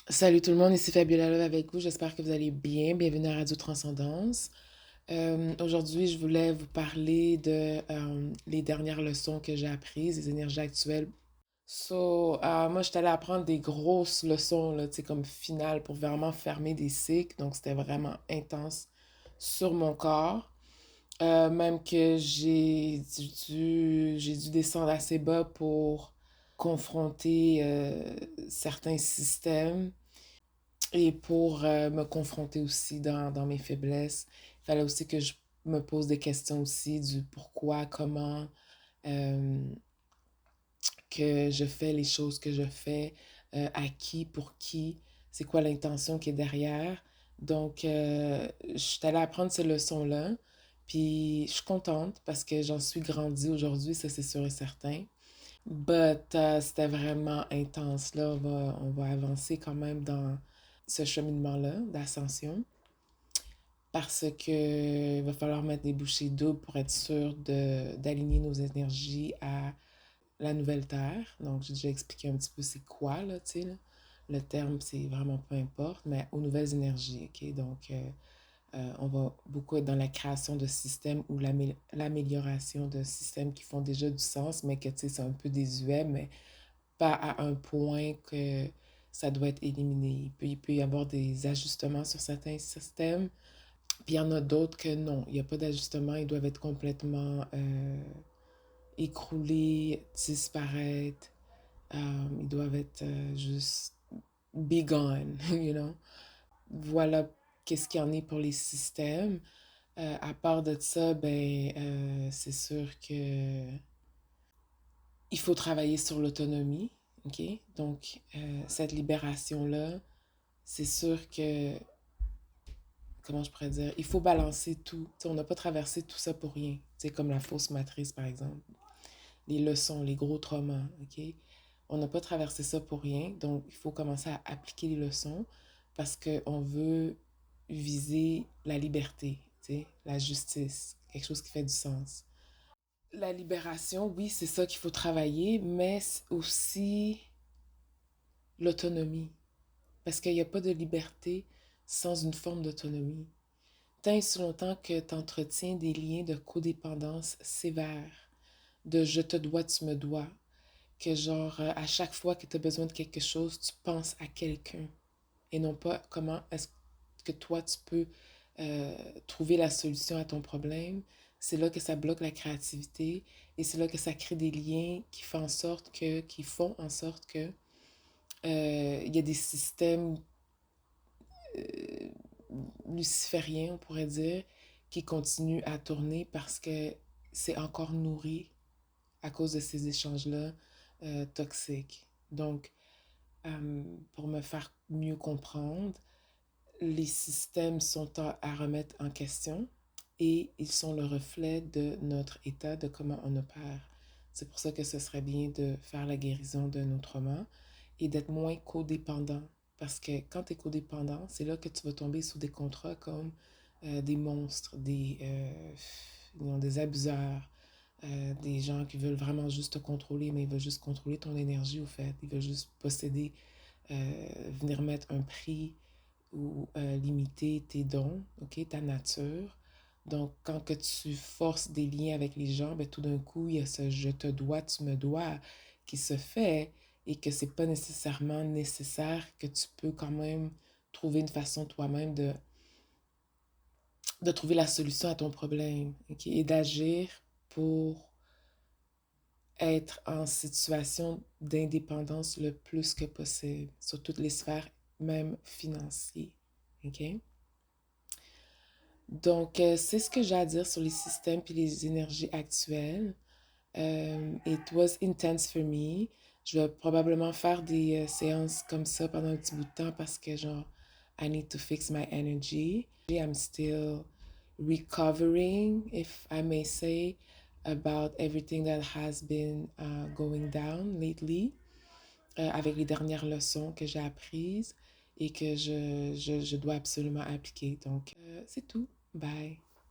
Salut tout le monde, ici Fabiola Love avec vous. J'espère que vous allez bien. Bienvenue à Radio Transcendance. Aujourd'hui, je voulais vous parler de les dernières leçons que j'ai apprises, les énergies actuelles. Moi, j'étais allée apprendre des grosses leçons, là, tu sais, comme finale pour vraiment fermer des cycles. Donc, c'était vraiment intense sur mon corps. Même que j'ai dû descendre assez bas pour confronter certains systèmes et pour me confronter aussi dans mes faiblesses. Il fallait aussi que je me pose des questions aussi du pourquoi, comment, euh, que je fais les choses que je fais, à qui, pour qui, c'est quoi l'intention qui est derrière. Donc, je suis allée apprendre ces leçons-là, puis je suis contente parce que j'en suis grandie aujourd'hui, ça c'est sûr et certain. But c'était vraiment intense, là. On va avancer quand même dans ce cheminement-là d'ascension parce que il va falloir mettre des bouchées doubles pour être sûr d'aligner nos énergies à la nouvelle Terre. Donc, j'ai déjà expliqué un petit peu c'est quoi, là, tu sais, là. Le terme, c'est vraiment peu importe, mais aux nouvelles énergies, OK? Donc, on va beaucoup être dans la création de systèmes ou l'amélioration de systèmes qui font déjà du sens, mais que, tu sais, c'est un peu désuet, mais pas à un point que ça doit être éliminé. Il peut y avoir des ajustements sur certains systèmes, puis il y en a d'autres que non, il n'y a pas d'ajustement, ils doivent être complètement écroulés, disparaître, ils doivent être juste be gone, you know. Voilà qu'est-ce qu'il y en est pour les systèmes. À part de ça, ben, c'est sûr que il faut travailler sur l'autonomie, ok? Donc, cette libération-là, c'est sûr que, comment je pourrais dire, il faut balancer tout. T'sais, on n'a pas traversé tout ça pour rien. C'est comme la fausse matrice, par exemple. Les leçons, les gros traumas, ok? On n'a pas traversé ça pour rien. Donc, il faut commencer à appliquer les leçons parce qu'on veut viser la liberté, la justice, quelque chose qui fait du sens. La libération, oui, c'est ça qu'il faut travailler, mais aussi l'autonomie. Parce qu'il n'y a pas de liberté sans une forme d'autonomie. Tant et si longtemps que tu entretiens des liens de codépendance sévères, de je te dois, tu me dois, que genre à chaque fois que tu as besoin de quelque chose, tu penses à quelqu'un et non pas comment est-ce que toi tu peux trouver la solution à ton problème. C'est là que ça bloque la créativité et c'est là que ça crée des liens qui font en sorte que il y a des systèmes euh, lucifériens, on pourrait dire, qui continuent à tourner parce que c'est encore nourri à cause de ces échanges-là toxiques. Donc, pour me faire mieux comprendre, les systèmes sont à remettre en question et ils sont le reflet de notre état, de comment on opère. C'est pour ça que ce serait bien de faire la guérison de nos traumas et d'être moins codépendant. Parce que quand tu es codépendant, c'est là que tu vas tomber sous des contrats comme des monstres, des abuseurs, des gens qui veulent vraiment juste te contrôler, mais ils veulent juste contrôler ton énergie au fait. Ils veulent juste posséder, venir mettre un prix ou limiter tes dons, ok, ta nature. Donc, quand que tu forces des liens avec les gens, ben, tout d'un coup, il y a ce je te dois, tu me dois qui se fait et que c'est pas nécessairement nécessaire, que tu peux quand même trouver une façon toi-même de trouver la solution à ton problème, ok, et d'agir pour être en situation d'indépendance le plus que possible sur toutes les sphères, même financières. OK? Donc, c'est ce que j'ai à dire sur les systèmes et les énergies actuelles. It was intense for me. Je vais probablement faire des séances comme ça pendant un petit bout de temps parce que, genre, I need to fix my energy. I'm still recovering, if I may say, about everything that has been going down lately, avec les dernières leçons que j'ai apprises et que je dois absolument appliquer. Donc, c'est tout. Bye.